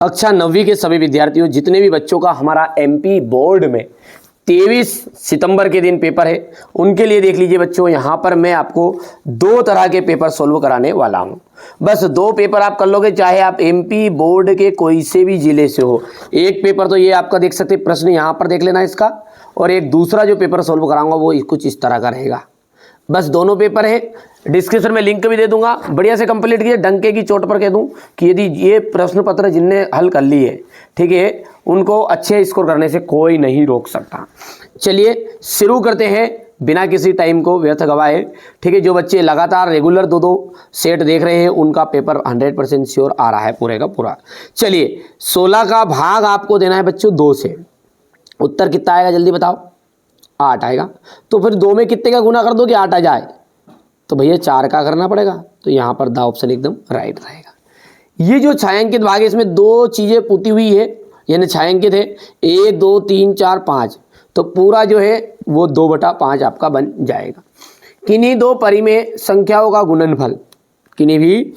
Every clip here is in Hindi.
कक्षा 9वीं के सभी विद्यार्थियों, जितने भी बच्चों का हमारा एमपी बोर्ड में 23 सितंबर के दिन पेपर है, उनके लिए देख लीजिए बच्चों, यहाँ पर मैं आपको 2 तरह के पेपर सोल्व कराने वाला हूँ। बस 2 पेपर आप कर लोगे, चाहे आप एमपी बोर्ड के कोई से भी जिले से हो। एक पेपर तो ये आपका देख सकते, प्रश्न यहाँ पर देख लेना इसका, और एक दूसरा जो पेपर सोल्व कराऊंगा वो कुछ इस तरह का रहेगा। बस दोनों पेपर है, डिस्क्रिप्शन में लिंक भी दे दूंगा, बढ़िया से कंप्लीट कीजिए। डंके की चोट पर कह दूं कि यदि ये प्रश्न पत्र जिनने हल कर लिए, ठीक है, उनको अच्छे स्कोर करने से कोई नहीं रोक सकता। चलिए शुरू करते हैं बिना किसी टाइम को व्यर्थ गवाए। ठीक है, जो बच्चे लगातार रेगुलर 2-2 सेट देख रहे हैं उनका पेपर 100% श्योर आ रहा है पूरे का पूरा। चलिए 16 का भाग आपको देना है बच्चों 2 से। उत्तर कितना आएगा जल्दी बताओ? 8 आएगा। तो फिर 2 में कितने का गुना कर दो कि 8 आ जाए? तो भैया 4 का करना पड़ेगा। तो यहाँ पर दा ऑप्शन एकदम राइट रहेगा। ये जो छायांकित भाग है इसमें 2 चीज़ें पुती हुई है, यानी छायांकित है 1 2 3 4 5, तो पूरा जो है वो 2/5 आपका बन जाएगा। किन्हीं 2 परिमेय संख्याओं का गुणनफल, किन्हीं भी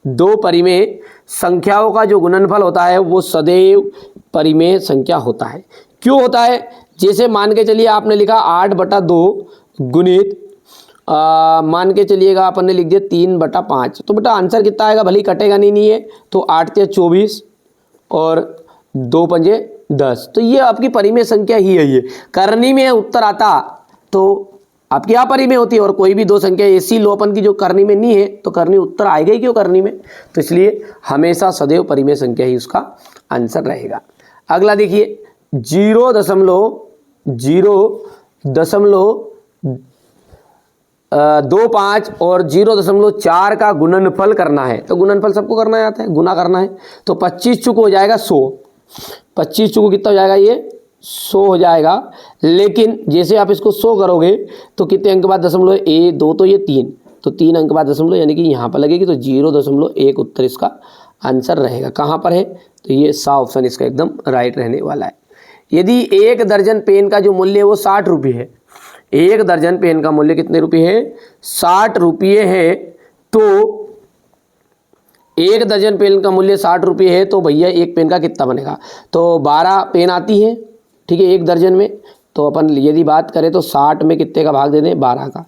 2 परिमेय संख्याओं का जो गुणनफल होता है वो सदैव परिमेय संख्या होता है। क्यों होता है? जैसे मान के चलिए आपने लिखा 8/2 गुणित मान के चलिएगा अपन ने लिख दिया 3/5, तो बेटा आंसर कितना आएगा? भले ही कटेगा नहीं है, तो 8 × 24 और 2 × 5 = 10। तो ये आपकी परिमेय संख्या ही है। ये करनी में उत्तर आता तो आपकी अपरिमेय होती है, और कोई भी 2 संख्या ऐसी लो अपन की जो करनी में नहीं है तो करनी उत्तर आएगा ही क्यों करनी में। तो इसलिए हमेशा सदैव परिमेय संख्या ही उसका आंसर रहेगा। अगला देखिए 0.25 और 0.4 का गुणनफल करना है। तो गुणनफल सबको करना आता है, गुना करना है। तो 25 चुक हो जाएगा 100, 25 चुक कितना हो जाएगा? ये 100 हो जाएगा। लेकिन जैसे आप इसको 100 करोगे तो कितने अंक बाद दशमलव? 1 2 तो ये 3, तो 3 अंक बाद दशमलव, यानी कि यहाँ पर लगेगी। तो 0.1 उत्तर इसका आंसर रहेगा। कहाँ पर है? तो ये सा ऑप्शन इसका एकदम राइट रहने वाला है। यदि 1 दर्जन पेन का जो मूल्य है वो 60 रुपये है, 1 दर्जन पेन का मूल्य कितने रुपये है? 60 रुपये है। तो 1 दर्जन पेन का मूल्य 60 रुपये है, तो भैया एक पेन का कितना बनेगा? तो 12 पेन आती है, ठीक है, 1 दर्जन में। तो अपन यदि बात करें तो 60 में कितने का भाग दे दें? 12 का।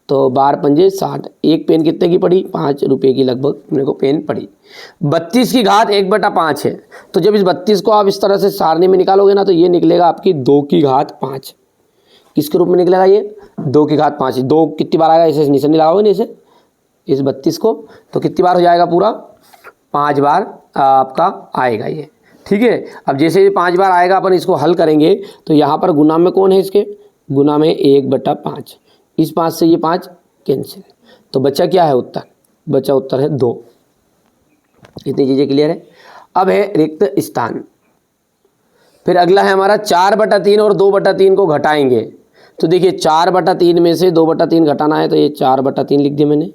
तो 12 पंजे 60, एक पेन कितने की पड़ी? 5 रुपये की लगभग अपने को पेन पड़ी। 32 की घात 1/5 है। तो जब इस 32 को आप इस तरह से सारणी में निकालोगे ना, तो ये निकलेगा आपकी 2 की घात 5। किसके रूप में निकलेगा ये? 2 की घात 5। 2 कितनी बार आएगा? इसे निशानी लगाओगे नहीं इसे, इस 32 को, तो कितनी बार हो जाएगा? पूरा 5 बार आपका आएगा ये। ठीक है, अब जैसे 5 बार आएगा अपन इसको हल करेंगे तो यहाँ पर गुना में कौन है? इसके गुना में 1/5। इस 5 से ये 5 कैंसिल, तो बच्चा क्या है उत्तर? बच्चा उत्तर है 2। इतनी चीज़ें क्लियर है। अब है रिक्त स्थान। फिर अगला है हमारा 4/3 और 2/3 को घटाएंगे। तो देखिए 4/3 में से 2/3 घटाना है, तो ये 4/3 लिख दिया मैंने,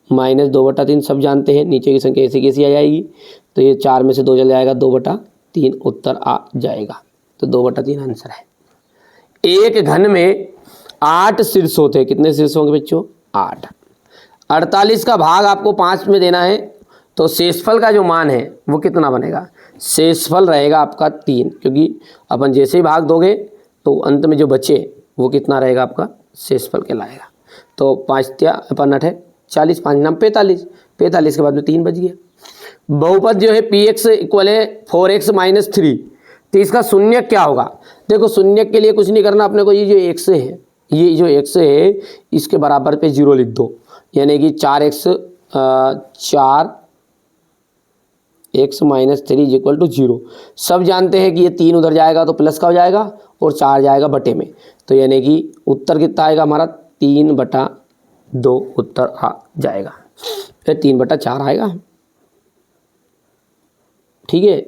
माइनस 2/3 सब जानते हैं, नीचे की संख्या ऐसी कैसी आ जाएगी। तो ये 4 में से 2 चल जाएगा, 2/3 उत्तर आ जाएगा। तो 2/3 आंसर है। एक घन में 8 शीर्ष होते हैं। कितने शीर्ष होंगे बच्चों? 8। 48 का भाग आपको 5 में देना है, तो शेषफल का जो मान है वो कितना बनेगा? शेषफल रहेगा आपका 3, क्योंकि अपन जैसे ही भाग दोगे तो अंत में जो बचे वो कितना रहेगा? आपका शेषफल कहलाएगा। तो 5 × 8 = 40, 5 × 9 = 45, 45 के बाद में 3 बच गया। बहुपद जो है px = 4x - 3, तो इसका शून्य क्या होगा? देखो शून्य के लिए कुछ नहीं करना अपने को, ये जो x है, ये जो x है इसके बराबर पे 0 लिख दो, यानी कि 4x - 3 = 0। सब जानते हैं कि ये 3 उधर जाएगा तो प्लस का हो जाएगा और 4 जाएगा बटे में, तो यानी कि उत्तर कितना आएगा हमारा? 3/2 उत्तर आ जाएगा। फिर 3/4 आएगा। ठीक है,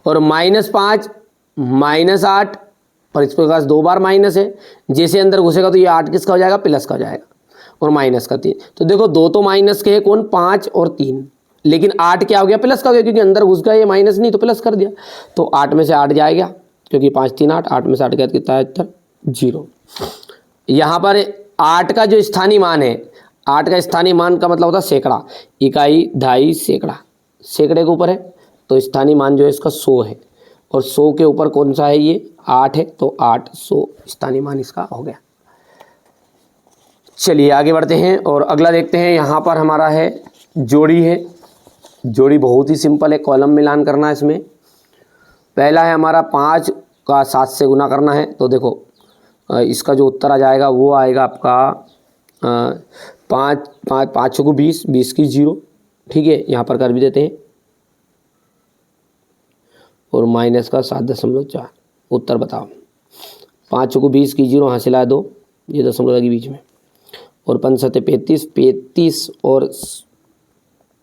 और -5 -8, और इसके पास 2 बार माइनस है, जैसे अंदर घुसेगा तो ये 8 किसका हो जाएगा? प्लस का हो जाएगा, और माइनस का 3। तो देखो 2 तो माइनस के है, कौन? 5 और 3, लेकिन 8 क्या हो गया? प्लस का हो गया, क्योंकि अंदर घुस गया, ये माइनस नहीं तो प्लस कर दिया। तो 8 में से 8 जाएगा, क्योंकि 5 3 8, 8 में से 8 गया कितना है उत्तर? 0। यहाँ पर 8 का जो स्थानीय मान है, 8 का स्थानीय मान का मतलब होता है सैकड़ा, इकाई, दहाई, सैकड़ा, सैकड़े के ऊपर है, तो स्थानीय मान जो है इसका 100 है, और 100 के ऊपर कौन सा है, ये 8 है, तो 800 स्थानीय मान इसका हो गया। चलिए आगे बढ़ते हैं और अगला देखते हैं। यहाँ पर हमारा है जोड़ी है। जोड़ी बहुत ही सिंपल है, कॉलम मिलान करना है इसमें। पहला है हमारा 5 का 7 से गुना करना है। तो देखो इसका जो उत्तर आ जाएगा वो आएगा आपका 5 5 5 को 20, 20 की 0, ठीक है, यहाँ पर कर भी देते हैं, और माइनस का 7.4। उत्तर बताओ। 5 को 20 की 0 हासिल आया 2, ये दशमलव लगी बीच में, और 5 7 35, 35 और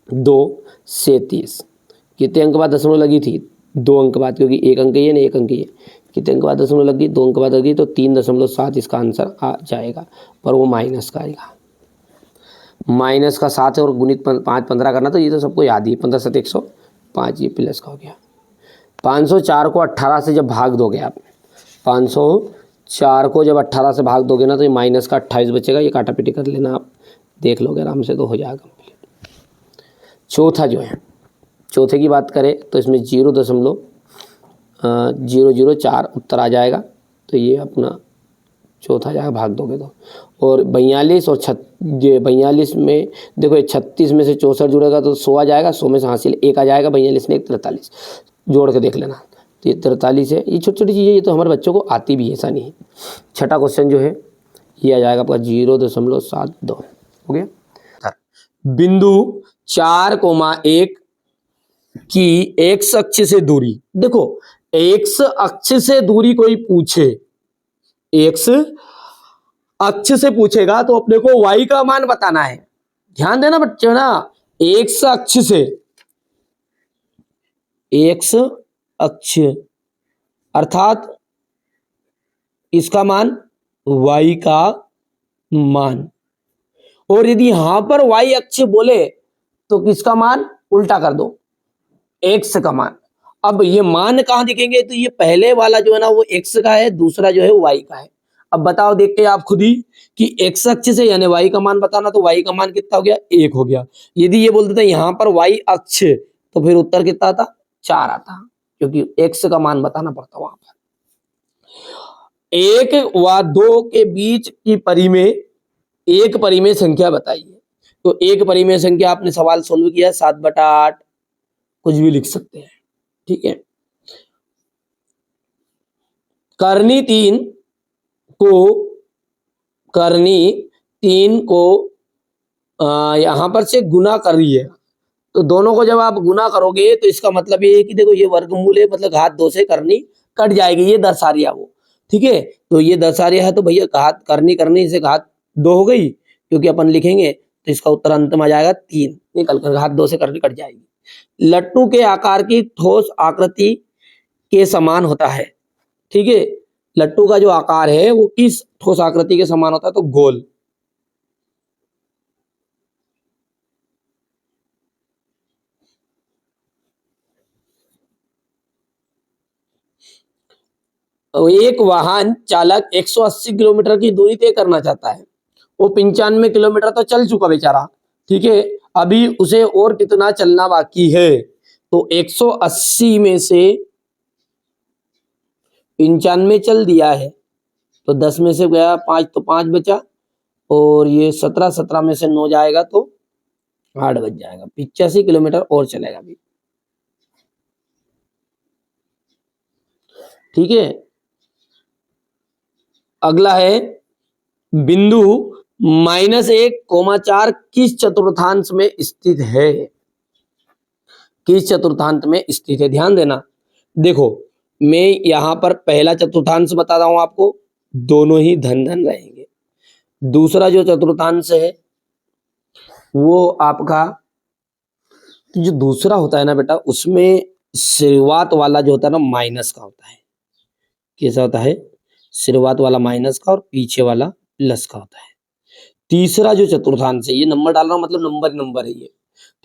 2 37। कितने अंक बाद दशमलव लगी थी, 2 अंक बाद, क्योंकि 1 अंक ही है ना, 1 अंक ही है। कितने अंक बाद दशमलव लगी, 2 अंक बाद लगी, तो 3.7 इसका आंसर आ जाएगा, पर वो माइनस का आएगा। माइनस का 7 है और गुणित 5 15 करना, तो ये तो सबको याद ही, 15 7 105, ये प्लस का हो गया। 504 को 18 से जब भाग दोगे आप, 504 को जब 18 से भाग दोगे ना, तो ये माइनस का 28 बचेगा। ये काटा पीटी कर लेना, आप देख लोगे आराम से, तो हो जाएगा कंप्लीट। चौथा जो है, चौथे की बात करें तो इसमें 0.004 उत्तर आ जाएगा। तो ये अपना चौथा जाएगा, भाग दोगे तो। और 42 और 42 में देखो, 36 में से 64 जुड़ेगा तो 100 आ जाएगा, 100 में से हासिल 1 आ जाएगा, 42 ने 1 43, जोड़ के देख लेना। तो ये 43 है। ये छोटी छोटी चीज़ें, ये तो हमारे बच्चों को आती भी है, ऐसा नहीं है। छठा क्वेश्चन जो है ये आ जाएगा आपका 0.72 हो गया। बिंदु 4,1 की एक्स अक्ष से दूरी, देखो एक्स अक्ष से दूरी कोई पूछे, एक्स अक्ष से पूछेगा तो अपने को वाई का मान बताना है। ध्यान देना बच्चों ना, एक्स अक्ष से, एक्स अक्ष अर्थात इसका मान वाई का मान, और यदि यहां पर वाई अक्ष बोले तो किसका मान उल्टा कर दो, एक्स का मान। अब ये मान कहां दिखेंगे, तो ये पहले वाला जो है ना वो एक्स का है, दूसरा जो है वो वाई का है। अब बताओ, देखते हैं आप खुद ही कि एक्स अक्ष से यानी वाई का मान बताना, तो वाई का मान कितना हो गया, 1 हो गया। यदि ये बोलते थे यहां पर वाई अक्ष, तो फिर उत्तर कितना आता, 4 आता, क्योंकि एक्स का मान बताना पड़ता वहां पर। 1 व 2 के बीच की परिमेय, एक परिमेय संख्या बताइए। तो एक परिमेय संख्या आपने सवाल सोल्व किया, 7/8, कुछ भी लिख सकते हैं, ठीक है। करनी 3 को यहां पर से गुना कर रही है, तो दोनों को जब आप गुना करोगे तो इसका मतलब ये है कि देखो ये वर्गमूल है, मतलब घात 2 से करनी कट जाएगी, ये दर्शा रही है वो, ठीक है। तो ये दर्शा रहा है, तो भैया घात करनी से घात 2 हो गई, क्योंकि अपन लिखेंगे तो इसका उत्तर अंत में आ जाएगा 3, निकल कर घात 2 से करनी कट जाएगी। लट्टू के आकार की ठोस आकृति के समान होता है, ठीक है। लट्टू का जो आकार है वो किस ठोस आकृति के समान होता है, तो गोल। एक वाहन चालक 180 किलोमीटर की दूरी तय करना चाहता है, वो 95 किलोमीटर तो चल चुका बेचारा, ठीक है। अभी उसे और कितना चलना बाकी है, तो 180 में से 95 चल दिया है, तो 10 में से गया 5, तो 5 बचा, और ये 17 में से 9 जाएगा तो 8 बच जाएगा, 85 किलोमीटर और चलेगा अभी, ठीक है। अगला है बिंदु -1,4 किस चतुर्थांश में स्थित है, किस चतुर्थांश में स्थित है, ध्यान देना। देखो मैं यहां पर पहला चतुर्थांश बता रहा हूं आपको, दोनों ही धन धन रहेंगे। दूसरा जो चतुर्थांश है वो आपका, जो दूसरा होता है ना बेटा, उसमें शुरुआत वाला जो होता है ना माइनस का होता है। कैसा होता है, शुरुआत वाला माइनस का और पीछे वाला प्लस का होता है। तीसरा जो चतुर्थांश है, ये नंबर डाल रहा हूं मतलब नंबर है ये,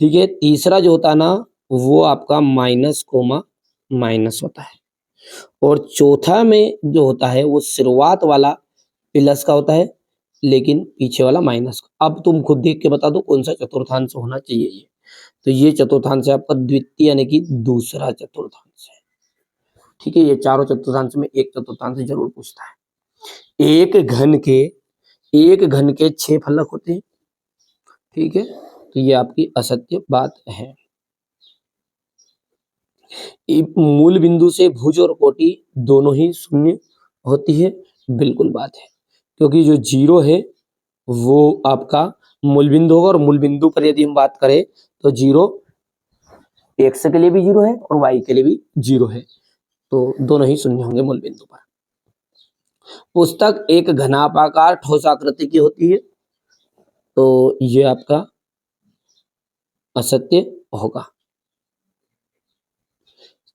ठीक है। तीसरा जो होता है ना वो आपका माइनस कोमा माइनस होता है, और चौथा में जो होता है वो शुरुआत वाला प्लस का होता है, लेकिन पीछे वाला माइनस का। अब तुम खुद देख के बता दो कौन सा चतुर्थांश होना चाहिए ये। तो ये चतुर्थांश है आपका द्वितीय यानी कि दूसरा चतुर्थांश है। ठीक है, ये चारों चतुर्थांश में एक चतुर्थांश जरूर पूछता है। एक घन के 6 फलक होते हैं। ठीक है, तो ये आपकी असत्य बात है। मूल बिंदु से भुज और कोटि दोनों ही शून्य होती है, बिल्कुल बात है, क्योंकि जो जीरो है वो आपका मूल बिंदु होगा, और मूल बिंदु पर यदि हम बात करें तो जीरो एक्स के लिए भी जीरो है और वाई के लिए भी जीरो है, तो दोनों ही शून्य होंगे मूल बिंदु पर। पुस्तक एक घनापाकार ठोस आकृति की होती है, तो ये आपका असत्य होगा।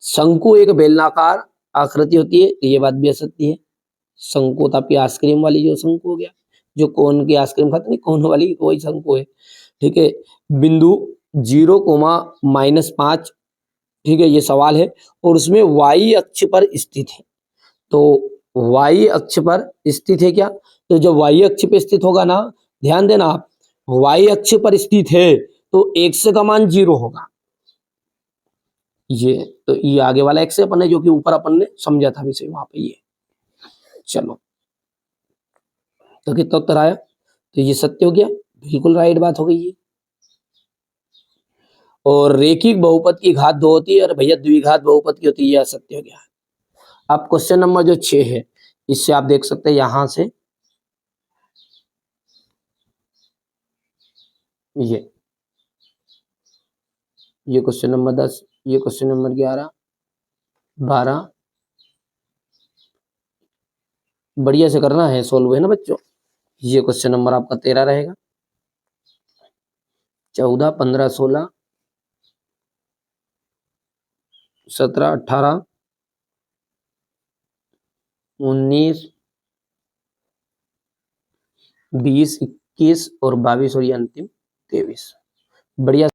शंकु एक बेलनाकार आकृति होती है, ये बात भी असत्य है। शंकु तो आपकी आइसक्रीम वाली जो शंकु हो गया, जो कोन की आइसक्रीम खाते नहीं, कोन वाली वही शंकु है। ठीक है, बिंदु 0,-5, ठीक है, ये सवाल है, और उसमें वाई अक्ष पर स्थित है। तो वाई अक्ष पर स्थित है क्या? तो जब वाई अक्ष पे स्थित होगा ना, ध्यान देना आप, वाई अक्ष पर स्थित है तो x का मान 0 होगा। ये तो ये आगे वाला x अपन ने जो कि ऊपर अपन ने समझा था विषय वहां पे। ये चलो, तो कितना उत्तर आया? तो ये सत्य हो गया, बिल्कुल राइट बात हो गई ये। और रेखिक बहुपद की घात 2 होती है और भैया द्विघात बहुपद की होती है, यह सत्य हो गया। अब क्वेश्चन नंबर जो 6 है, इससे आप देख सकते हैं यहां से ये क्वेश्चन नंबर 10, ये क्वेश्चन नंबर 11, 12, बढ़िया से करना है सोल्व, है ना बच्चों। ये क्वेश्चन नंबर आपका 13 रहेगा, 14, 15, 16, 17, 18, 19, 20, 21 और 22 और ये अंतिम 23। बढ़िया।